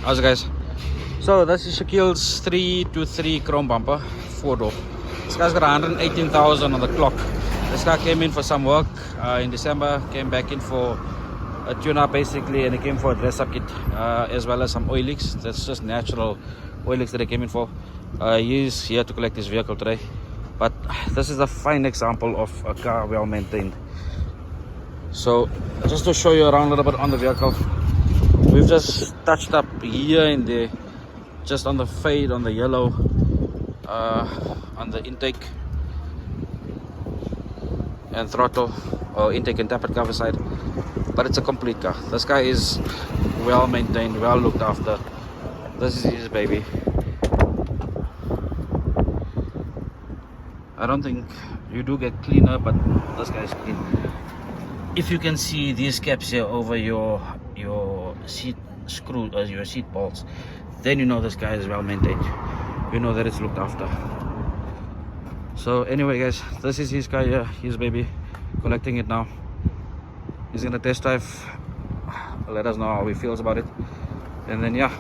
How's it, guys? So this is Shaquille's 323 chrome bumper, 4-door. This guy's got 118,000 on the clock. This guy came in for some work in December, came back in for a tune-up basically, and he came for a dress-up kit as well as some oil leaks. That's just natural oil leaks that he came in for. He's here to collect his vehicle today. But this is a fine example of a car well maintained. So just to show you around a little bit on the vehicle, we've just touched up here and there, just on the fade, on the yellow, on the intake and throttle, or intake and tappet cover side. But it's a complete car. This guy is well maintained, well looked after. This is his baby. I don't think you do get cleaner, but this guy is clean. If you can see these caps here over your seat screw, your seat bolts, then you know this guy is well maintained. You know that it's looked after. So anyway, guys, this is his car here, his baby, collecting it now. He's gonna test drive, let us know how he feels about it, and then yeah,